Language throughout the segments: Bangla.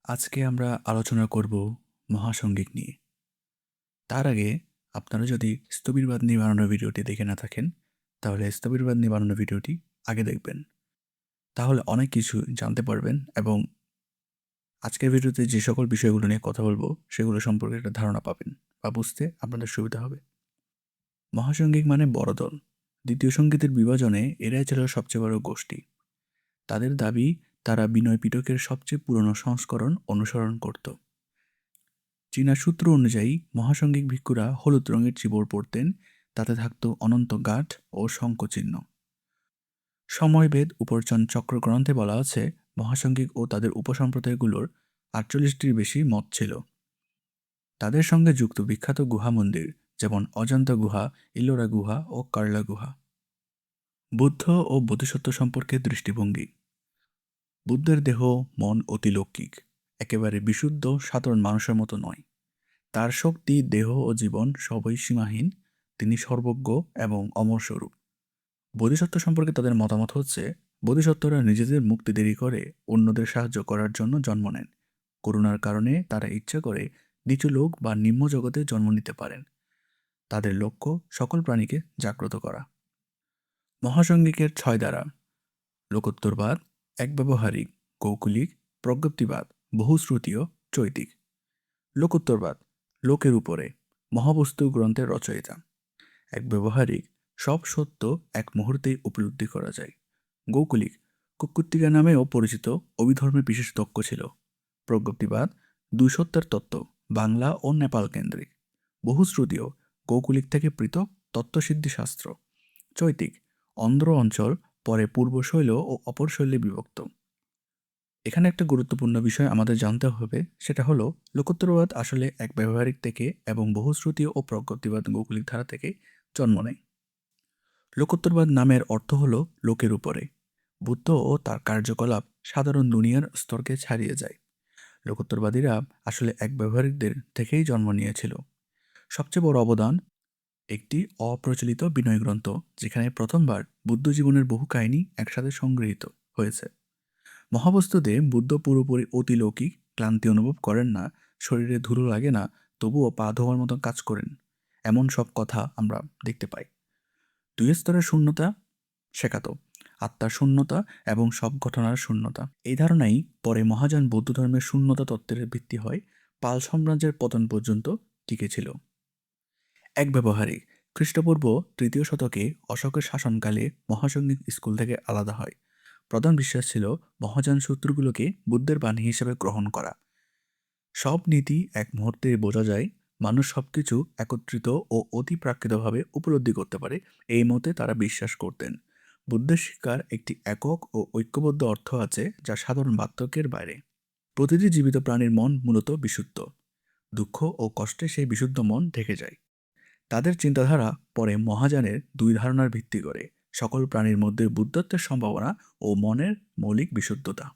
আজকে আমরা আলোচনা করব মহাসঙ্গীত নিয়ে। তার আগে আপনারা যদি স্থবিরবাদ নিয়ে বানানো ভিডিওটি দেখে না থাকেন, তাহলে স্থবিরবাদ নিয়ে বানানো ভিডিওটি আগে দেখবেন। তাহলে অনেক কিছু জানতে পারবেন এবং আজকের ভিডিওতে যে সকল বিষয়গুলো নিয়ে কথা বলবো সেগুলো সম্পর্কে একটা ধারণা পাবেন বা বুঝতে আপনাদের সুবিধা হবে। মহাসঙ্গীত মানে বড় দল। দ্বিতীয় সঙ্গীতের বিভাজনে এরাই ছিল সবচেয়ে বড় গোষ্ঠী। তাদের দাবি তারা বিনয় পিটকের সবচেয়ে পুরনো সংস্করণ অনুসরণ করত। চীনা সূত্র অনুযায়ী মহাসঙ্গিক ভিক্ষুরা হলুদ রঙের চিবর পরতেন, তাতে থাকত অনন্ত গাঁঠ ও শঙ্খচিহ্ন। সময়ভেদ উপরচন চক্র গ্রন্থে বলা আছে মহাসঙ্গিক ও তাদের উপসম্প্রদায়গুলোর ৪৮টির বেশি মত ছিল। তাদের সঙ্গে যুক্ত বিখ্যাত গুহা মন্দির যেমন অজন্তা গুহা, ইলোরা গুহা ও কার্লা গুহা। বুদ্ধ ও বোধিসত্ত্ব সম্পর্কে দৃষ্টিভঙ্গি। বুদ্ধের দেহ মন অতিলৌকিক, একেবারে বিশুদ্ধ সাধারণ মানুষের মতো নয়। তার শক্তি, দেহ ও জীবন সবই সীমাহীন। তিনি সর্বজ্ঞ এবং অমর স্বরূপ। বোধিসত্ত্ব সম্পর্কে তাদের মতামত হচ্ছে বোধিসত্ত্বরা নিজেদের মুক্তি দেরি করে অন্যদের সাহায্য করার জন্য জন্ম নেন। করুণার কারণে তারা ইচ্ছা করে নিচু লোক বা নিম্ন জগতে জন্ম নিতে পারেন। তাদের লক্ষ্য সকল প্রাণীকে জাগ্রত করা। মহাসঙ্গিকের ৬ দ্বারা: লোকোত্তরবাদ, একব্যবহারিক, কৌকুলিক, প্রজ্ঞপ্তিবাদ, বহুশ্রুতীয়, চৈতিক। লোকোত্তরবাদ লোকের উপরে, মহাবস্তু গ্রন্থের রচয়িতা। এক ব্যবহারিক, সব সত্য এক মুহূর্তেই উপলব্ধি করা যায়। গৌকুলিক, কুক্কুত্তিকা নামেও পরিচিত, অভিধর্মে বিশেষ দক্ষ ছিল। প্রজ্ঞপ্তিবাদ, দুই সত্যের তত্ত্ব, বাংলা ও নেপাল কেন্দ্রিক। বহুশ্রুতীয়, গৌকুলিক থেকে পৃথক তত্ত্বসিদ্ধি শাস্ত্র। চৈতিক, অন্ধ্র অঞ্চল, পরে পূর্ব শৈল ও অপর শৈলে বিভক্ত। এখানে একটা গুরুত্বপূর্ণ বিষয় আমাদের জানতে হবে, সেটা হলো লোকোত্তরবাদ আসলে এক ব্যবহারিক থেকে এবং বহুশ্রুতি ও প্রজ্ঞপ্তিবাদ গৌকুলিক ধারা থেকে জন্ম নেয়। লোকোত্তরবাদ নামের অর্থ হলো লোকের উপরে। বুদ্ধ ও তার কার্যকলাপ সাধারণ দুনিয়ার স্তরকে ছাড়িয়ে যায়। লোকোত্তরবাদীরা আসলে এক ব্যবহারিকদের থেকেই জন্ম নিয়েছিল। সবচেয়ে বড় অবদান একটি অপ্রচলিত বিনয় গ্রন্থ, যেখানে প্রথমবার বুদ্ধ জীবনের বহু কাহিনী একসাথে সংগৃহীত হয়েছে। মহাবস্তুতে বুদ্ধ পুরোপুরি অতিলৌকিক, ক্লান্তি অনুভব করেন না, শরীরে ধুলো লাগে না, তবুও পা ধোয়ার মতো কাজ করেন, এমন সব কথা আমরা দেখতে পাই। দুই স্তরের শূন্যতা শেখাত, আত্মার শূন্যতা এবং সব ঘটনার শূন্যতা। এই ধারণাই পরে মহাযান বৌদ্ধ ধর্মের শূন্যতা তত্ত্বের ভিত্তি হয়, পাল সাম্রাজ্যের পতন পর্যন্ত টিকেছিল। এক ব্যবহারিক, খ্রিস্টপূর্ব ৩য় শতকে অশোকের শাসনকালে মহাসঙ্গিক স্কুল থেকে আলাদা হয়। প্রধান বিশ্বাস ছিল মহাযান সূত্রগুলোকে বুদ্ধের বাণী হিসেবে গ্রহণ করা। সব নীতি এক মুহূর্তে বোঝা যায়, মানুষ সবকিছু একত্রিত ও অতিপ্রাকৃতভাবে উপলব্ধি করতে পারে, এই মতে তারা বিশ্বাস করতেন। বুদ্ধের শিক্ষার একটি একক ও ঐক্যবদ্ধ অর্থ আছে যা সাধারণ বার্ধক্যের বাইরে। প্রতিটি জীবিত প্রাণীর মন মূলত বিশুদ্ধ। দুঃখ ও কষ্টে সেই বিশুদ্ধ মন ঢেকে যায়। তাদের চিন্তাধারা পরে মহাযানের দুই ধারণার ভিত্তি করে: সকল প্রাণীর মধ্যে বুদ্ধত্বের সম্ভাবনা ও মনের মৌলিক বিশুদ্ধতা।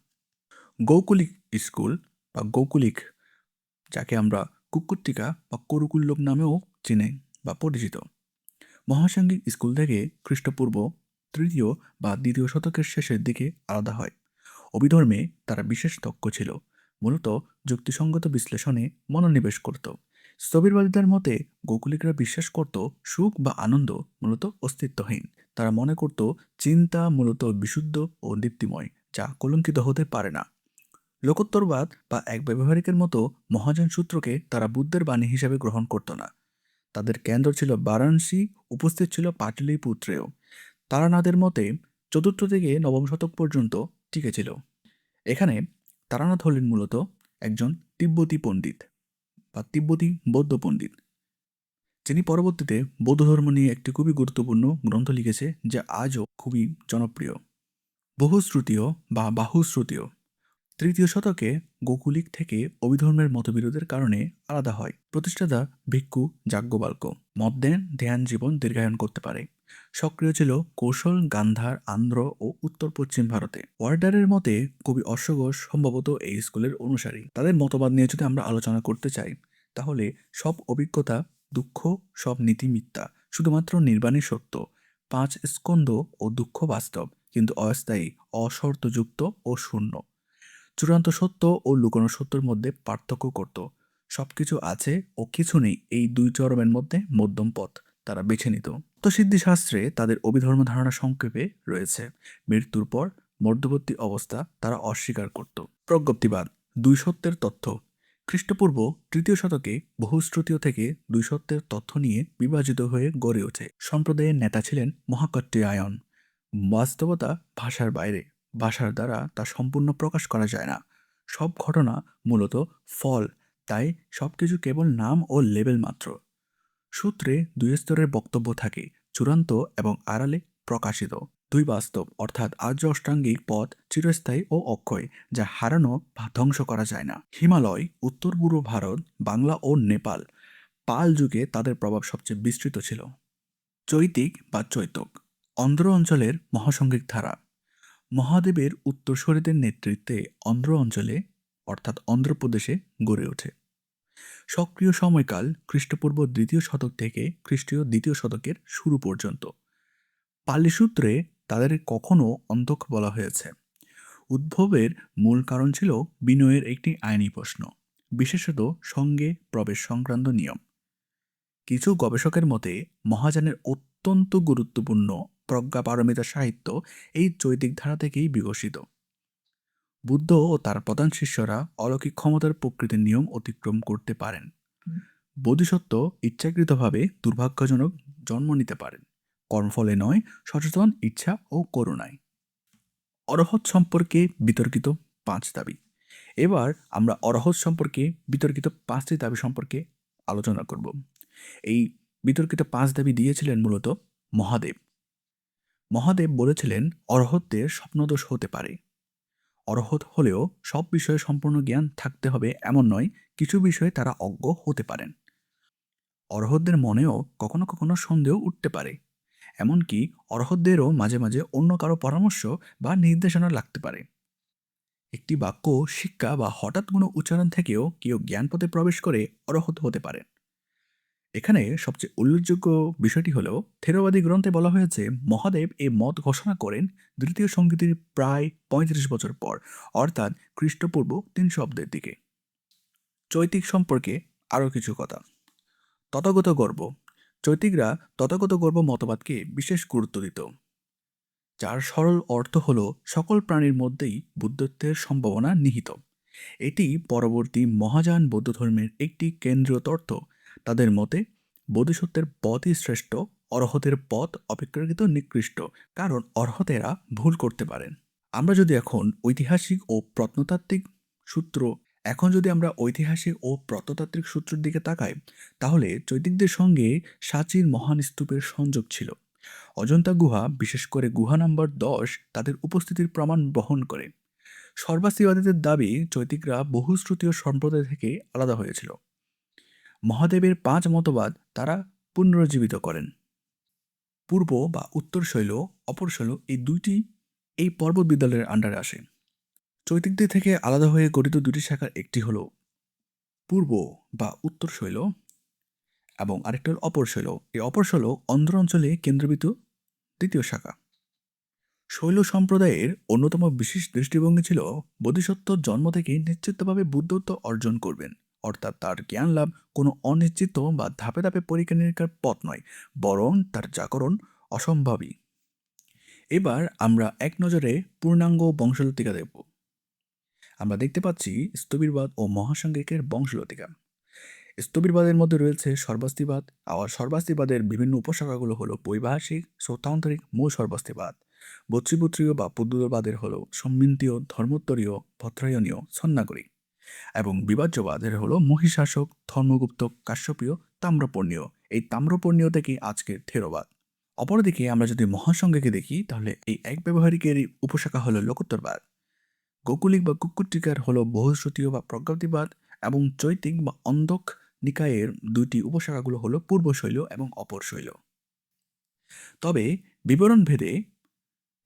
গৌকুলিক স্কুল বা গৌকুলিক, যাকে আমরা কুক্কুট্টিকা বা করুকুল্লক নামেও চিনি বা পরিচিত, মহাসাঙ্গিক স্কুল থেকে খ্রিস্টপূর্ব ৩য় বা ২য় শতকের শেষের দিকে আলাদা হয়। অভিধর্মে তারা বিশেষ দক্ষ ছিল, মূলত যুক্তিসঙ্গত বিশ্লেষণে মনোনিবেশ করত। স্থবিরবাদীদের মতে গৌকুলিকরা বিশ্বাস করত সুখ বা আনন্দ মূলত অস্তিত্বহীন। তারা মনে করত চিন্তা মূলত বিশুদ্ধ ও দীপ্তিময়, যা কলঙ্কিত হতে পারে না। লোকোত্তরবাদ বা এক ব্যবহারিকের মতো মহাযান সূত্রকে তারা বুদ্ধের বাণী হিসেবে গ্রহণ করত না। তাদের কেন্দ্র ছিল বারাণসী, উপস্থিত ছিল পাটলিপুত্রেও। তারানাথের মতে ৪র্থ থেকে নবম শতক পর্যন্ত টিকেছিল। এখানে তারানাথ হলেন মূলত একজন তিব্বতী পণ্ডিত বা তিব্বতী বৌদ্ধ পণ্ডিত, যিনি পরবর্তীতে বৌদ্ধ ধর্ম নিয়ে একটি খুবই গুরুত্বপূর্ণ গ্রন্থ লিখেছে, যা আজও খুবই জনপ্রিয়। বহুশ্রুতীয় বা বাহুশ্রুতীয় ৩য় শতকে গোকুলিক থেকে অভিধর্মের মতবিরোধের কারণে আলাদা হয়। প্রতিষ্ঠাতা ভিক্ষু যাজ্ঞবল্ক্য মত দেন ধ্যান জীবন দীর্ঘায়ন করতে পারে। সক্রিয় ছিল কৌশল, গান্ধার, আন্ধ্র ও উত্তর পশ্চিম ভারতে। ওয়ার্ডারের মতে কবি অশ্বঘোষ সম্ভবত এই স্কুলের অনুসারী। তাদের মতবাদ নিয়ে যদি আমরা আলোচনা করতে চাই, তাহলে সব অভিজ্ঞতা দুঃখ, সব নীতি মিথ্যা, শুধুমাত্র নির্বাণই সত্য। ৫ স্কন্দ ও দুঃখ বাস্তব, কিন্তু অস্থায়ী, অশর্তযুক্ত ও শূন্য। চূড়ান্ত সত্য ও লুকানো সত্যের মধ্যে পার্থক্য করত। সবকিছু আছে ও কিছু নেই, এই দুই চরমের মধ্যে মধ্যম পথ তারা বেছে নিত। তত্ত্বসিদ্ধি শাস্ত্রে তাদের অভিধর্ম ধারণা সংক্ষেপে রয়েছে। মৃত্যুর পর মধ্যবর্তী অবস্থা তারা অস্বীকার করত। প্রজ্ঞপ্তিবাদ, দুই সত্যের তথ্য। খ্রিস্টপূর্ব ৩য় শতকে বহুশ্রুতীয় থেকে দুই সত্যের তথ্য নিয়ে বিভাজিত হয়ে গড়ে ওঠে। সম্প্রদায়ের নেতা ছিলেন মহাকাত্যায়ন। বাস্তবতা ভাষার বাইরে, ভাষার দ্বারা তা সম্পূর্ণ প্রকাশ করা যায় না। সব ঘটনা মূলত ফল, তাই সবকিছু কেবল নাম ও লেবেল মাত্র। সূত্রে দুই স্তরের বক্তব্য থাকে, চূড়ান্ত এবং আড়ালে প্রকাশিত। দুই বাস্তব অর্থাৎ আর্য অষ্টাঙ্গিক পথ চিরস্থায়ী ও অক্ষয়, যা হারানো বা ধ্বংস করা যায় না। হিমালয়, উত্তর পূর্ব ভারত, বাংলা ও নেপাল, পাল যুগে তাদের প্রভাব সবচেয়ে বিস্তৃত ছিল। চৈতিক বা চৈতক, অন্ধ্র অঞ্চলের মহাসংগীত ধারা। মহাদেবের উত্তরসূরিদের নেতৃত্বে অন্ধ্র অঞ্চলে অর্থাৎ অন্ধ্রপ্রদেশে গড়ে ওঠে। সক্রিয় সময়কাল খ্রিস্টপূর্ব ২য় শতক থেকে খ্রিস্টীয় ২য় শতকের শুরু পর্যন্ত। পালি সূত্রে তাদের কখনো অন্ধক বলা হয়েছে। উদ্ভবের মূল কারণ ছিল বিনয়ের একটি আইনি প্রশ্ন, বিশেষত সঙ্গে প্রবেশ সংক্রান্ত নিয়ম। কিছু গবেষকের মতে মহাযানের অত্যন্ত গুরুত্বপূর্ণ প্রজ্ঞাপারমিতা সাহিত্য এই চৈতিক ধারা থেকেই বিকশিত। বুদ্ধ ও তার প্রধান শিষ্যরা অলৌকিক ক্ষমতার প্রকৃতির নিয়ম অতিক্রম করতে পারেন। বোধিসত্ত্ব ইচ্ছাকৃতভাবে দুর্ভাগ্যজনক জন্ম নিতে পারেন, কর্মফলে নয়, সচেতন ইচ্ছা ও করুণায়। অরহৎ সম্পর্কে বিতর্কিত ৫ দাবি। এবার আমরা অরহৎ সম্পর্কে বিতর্কিত ৫টি দাবি সম্পর্কে আলোচনা করব। এই বিতর্কিত ৫ দাবি দিয়েছিলেন মূলত মহাদেব। মহাদেব বলেছিলেন অরহতদের স্বপ্নদোষ হতে পারে। অরহৎ হলেও সব বিষয়ে সম্পূর্ণ জ্ঞান থাকতে হবে এমন নয়, কিছু বিষয়ে তারা অজ্ঞ হতে পারেন। অরহতদের মনেও কখনো কখনো সন্দেহ উঠতে পারে, এমনকি অরহতদেরও মাঝে মাঝে অন্য কারো পরামর্শ বা নির্দেশনা লাগতে পারে। একটি বাক্য, শিক্ষা বা হঠাৎ কোনো উচ্চারণ থেকেও কেউ জ্ঞানপথে প্রবেশ করে অরহত হতে পারেন। এখানে সবচেয়ে উল্লেখযোগ্য বিষয়টি হলো থেরবাদী গ্রন্থে বলা হয়েছে মহাদেব এই মত ঘোষণা করেন দ্বিতীয় সংগীতির প্রায় ৩৫ বছর পর, অর্থাৎ খ্রিস্টপূর্ব ৩০০ অব্দের দিকে। চৈতিক সম্পর্কে আরও কিছু কথা। তথাগত গর্ব। চৈতিকরা তথাগত গর্ব মতবাদকে বিশেষ গুরুত্ব দিত, যার সরল অর্থ হল সকল প্রাণীর মধ্যেই বুদ্ধত্বের সম্ভাবনা নিহিত। এটি পরবর্তী মহাযান বৌদ্ধ ধর্মের একটি কেন্দ্রীয় তত্ত্ব। তাদের মতে বোধিসত্ত্বের পথই শ্রেষ্ঠ, অরহতের পথ অপেক্ষাকৃত নিকৃষ্ট, কারণ অরহতেরা ভুল করতে পারেন। আমরা যদি এখন ঐতিহাসিক ও প্রত্নতাত্ত্বিক সূত্র প্রত্নতাত্ত্বিক সূত্রের দিকে তাকাই, তাহলে চৈতিকদের সঙ্গে সাঁচির মহান স্তূপের সংযোগ ছিল। অজন্তা গুহা, বিশেষ করে গুহা নাম্বার ১০ তাদের উপস্থিতির প্রমাণ বহন করে। সর্বাস্তিবাদীদের দাবি চৈতিকরা বহুশ্রুতীয় সম্প্রদায় থেকে আলাদা হয়েছিল। মহাদেবের ৫ মতবাদ তারা পুনরুজ্জীবিত করেন। পূর্ব বা উত্তর শৈল, অপর শৈল এই দুইটি এই পর্বত বিদ্যালয়ের আন্ডারে আসে। চৈতিকদের থেকে আলাদা হয়ে গঠিত দুটি শাখার একটি হল পূর্ব বা উত্তর শৈল এবং আরেকটা হল অপর শৈল। এই অপর শৈল অন্ধ্র অঞ্চলে কেন্দ্রীভূত তৃতীয় শাখা। শৈল সম্প্রদায়ের অন্যতম বিশেষ দৃষ্টিভঙ্গি ছিল বোধিসত্ত্ব জন্ম থেকেই নিশ্চিতভাবে বুদ্ধত্ব অর্জন করবেন, অর্থাৎ তার জ্ঞান লাভ কোনো অনিশ্চিত বা ধাপে ধাপে পরীক্ষা নিরীক্ষার পথ নয়, বরং তার জাগরণ অসম্ভাবী। এবার আমরা এক নজরে পূর্ণাঙ্গ বংশলতিকা দেখব। আমরা দেখতে পাচ্ছি স্থবিরবাদ ও মহাসাংঘিকের বংশলতিকা। স্থবিরবাদের মধ্যে রয়েছে সর্বাস্তিবাদ, আর সর্বাস্তিবাদের বিভিন্ন উপশাখাগুলো হলো বৈভাষিক, সৌতান্তরিক, মূল সর্বাস্তিবাদ। বৎসীপুত্রীয় বা পুদ্দুলবাদের হলো সম্মিন্তীয়, ধর্মোত্তরীয়, ভদ্রায়নীয়, সন্নাগরিক, এবং বিভাজ্যবাদের হলো মহিষাসক, ধর্মগুপ্ত, কাশ্যপীয়, তাম্রপর্ণীয়। এই তাম্রপর্ণীয় থেকে আজকের থেরবাদ। অপরদিকে আমরা যদি মহাসংঘকে দেখি, তাহলে এই এক ব্যবহারিকের উপশাখা হলো লোকোত্তরবাদ। গোকুলিক বা কুক্কুটিকার হলো বহুশ্রুতীয় বা প্রজ্ঞাতিবাদ, এবং চৈতিক বা অন্ধক নিকায়ের দুইটি উপশাখাগুলো হলো পূর্বশৈল এবং অপরশৈল। তবে বিবরণ ভেদে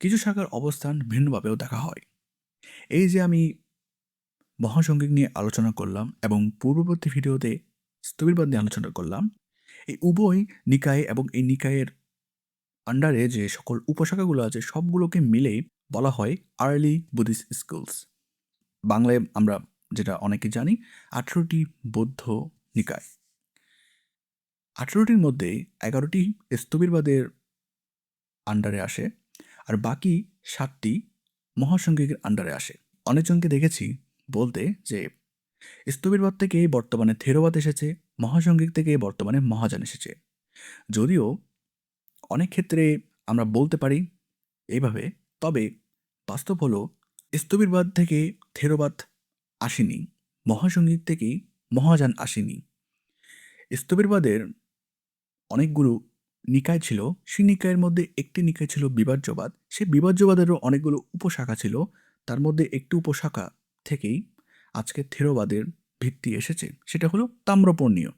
কিছু শাখার অবস্থান ভিন্নভাবেও দেখা হয়। এই যে আমি মহাসংঘিক নিয়ে আলোচনা করলাম এবং পূর্ববর্তী ভিডিওতে স্থবিরবাদ নিয়ে আলোচনা করলাম, এই উভয় নিকায় এবং এই নিকায়ের আন্ডারে যে সকল উপশাখাগুলো আছে সবগুলোকে মিলেই বলা হয় আর্লি বুদ্ধিস্ট স্কুলস বাংলায় আমরা যেটা অনেকে জানি 18টি বৌদ্ধ নিকায়। 18টির মধ্যে 11টি স্থবিরবাদের আন্ডারে আসে, আর বাকি 7টি মহাসংঘিকের আন্ডারে আসে। অনেকজনকে দেখেছি বলতে যে স্থবিরবাদ থেকে বর্তমানে থেরবাদ এসেছে, মহাসংঘিক থেকে বর্তমানে মহাযান এসেছে। যদিও অনেক ক্ষেত্রে আমরা বলতে পারি এইভাবে, তবে বাস্তব হলো স্থবিরবাদ থেকে থেরবাদ আসেনি, মহাসংঘিক থেকেই মহাযান আসেনি। স্থবিরবাদের অনেকগুলো নিকায় ছিল, সেই নিকায়ের মধ্যে একটি নিকায় ছিল বিভাজ্যবাদ। সেই বিভাজ্যবাদেরও অনেকগুলো উপশাখা ছিল, তার মধ্যে একটি উপশাখা থেকেই আজকে থেরবাদের ভিত্তি এসেছে, সেটা হলো তাম্রপর্ণীয়।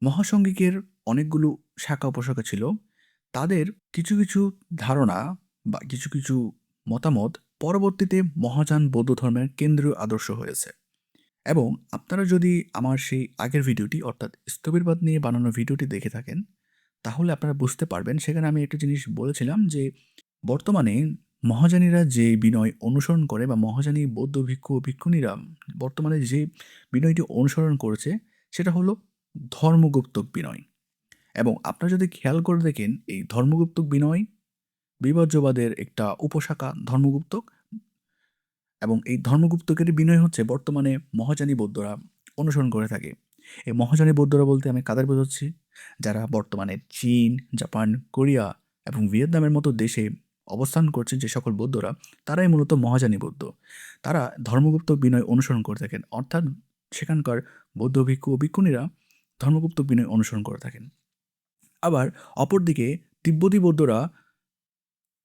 মহাসংঘিকের অনেকগুলো শাখা উপশাখা ছিল, তাদের কিছু কিছু ধারণা বা কিছু কিছু মতামত পরবর্তীতে মহাযান বৌদ্ধ ধর্মের কেন্দ্রীয় আদর্শ হয়েছে। এবং আপনারা যদি আমার সেই আগের ভিডিওটি অর্থাৎ স্থবিরবাদ নিয়ে বানানো ভিডিওটি দেখে থাকেন, তাহলে আপনারা বুঝতে পারবেন সেখানে আমি একটা জিনিস বলেছিলাম যে বর্তমানে মহাযানীরা যে বিনয় অনুসরণ করে বা মহাযানী বৌদ্ধ ভিক্ষু ও ভিক্ষুণীরা বর্তমানে যে বিনয়টি অনুসরণ করেছে সেটা হলো ধর্মগুপ্তক বিনয়। এবং আপনারা যদি খেয়াল করে দেখেন এই ধর্মগুপ্তক বিনয় বিভাজ্যবাদের একটা উপশাখা ধর্মগুপ্তক, এবং এই ধর্মগুপ্তকের বিনয় হচ্ছে বর্তমানে মহাযানী বৌদ্ধরা অনুসরণ করে থাকে। এই মহাযানী বৌদ্ধরা বলতে আমি কাদের বোঝাচ্ছি? যারা বর্তমানে চীন, জাপান, কোরিয়া এবং ভিয়েতনামের মতো দেশে অবস্থান করছেন যে সকল বৌদ্ধরা, তারাই মূলত মহাযানী বৌদ্ধ। তারা ধর্মগুপ্ত বিনয় অনুসরণ করে থাকেন, অর্থাৎ সেখানকার বৌদ্ধ ভিক্ষু ও ভিক্ষুণীরা ধর্মগুপ্ত বিনয় অনুসরণ করে থাকেন। আবার অপরদিকে তিব্বতী বৌদ্ধরা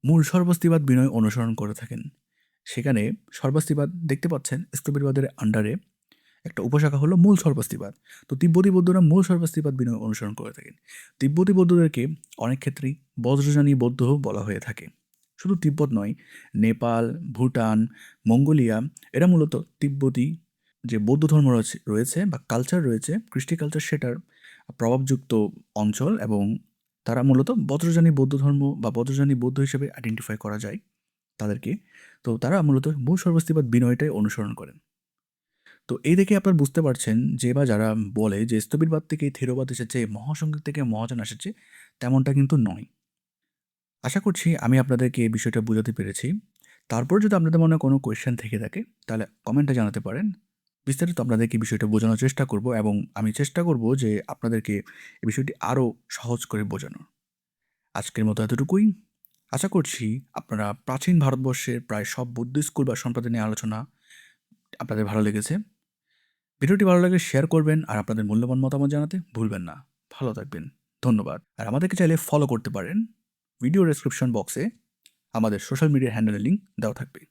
মূল সর্বস্তিবাদ বিনয় অনুসরণ করে থাকেন। সেখানে সর্বস্তিবাদ দেখতে পাচ্ছেন স্থবিরবাদের আন্ডারে একটা উপশাখা হলো মূল সর্বস্তিবাদ। তো তিব্বতী বৌদ্ধরা মূল সর্বস্তিবাদ বিনয় অনুসরণ করে থাকেন। তিব্বতী বৌদ্ধদেরকে অনেক ক্ষেত্রেই বজ্রযানী বৌদ্ধ বলা হয়ে থাকে। শুধু তিব্বত নয়, নেপাল, ভুটান, মঙ্গোলিয়া এরা মূলত তিব্বতী যে বৌদ্ধ ধর্ম রয়েছে বা কালচার রয়েছে, কৃষ্টি কালচার, সেটার প্রভাবযুক্ত অঞ্চল, এবং তারা মূলত বজ্রযানী বৌদ্ধ ধর্ম বা বজ্রযানী বৌদ্ধ হিসেবে আইডেন্টিফাই করা যায় তাদেরকে। তো তারা মূলত মূল সর্বস্তিবাদ বিনয়টাই অনুসরণ করেন। তো এই দেখে আপনারা বুঝতে পারছেন যে বা যারা বলে যে স্থবিরবাদ থেকে থেরবাদ এসেছে, মহাসংঘিক থেকে মহাযান এসেছে, তেমনটা কিন্তু নয়। আশা করছি আমি আপনাদেরকে এই বিষয়টা বোঝাতে পেরেছি। তারপর যদি আপনাদের মনে কোনো কোয়েশ্চেন থেকে থাকে তাহলে কমেন্টে জানাতে পারেন। বিস্তারিত আপনাদেরকে বিষয়টা বোঝানোর চেষ্টা করব, এবং আমি চেষ্টা করব যে আপনাদেরকে এই বিষয়টি আরও সহজ করে বোঝানোর। আজকের মতো এতটুকুই। আশা করছি আপনারা প্রাচীন ভারতবর্ষের প্রায় সব বৌদ্ধ স্কুল বা সম্প্রদায় নিয়ে আলোচনা আপনাদের ভালো লেগেছে। ভিডিওটি ভালো লাগলে শেয়ার করবেন, আর আপনাদের মূল্যবান মতামত জানাতে ভুলবেন না। ভালো থাকবেন। ধন্যবাদ। আর আমাদেরকে চাইলে ফলো করতে পারেন। ভিডিও ডেসক্রিপশন বক্সে আমাদের সোশ্যাল মিডিয়ার হ্যান্ডেলের লিঙ্ক দেওয়া থাকবে।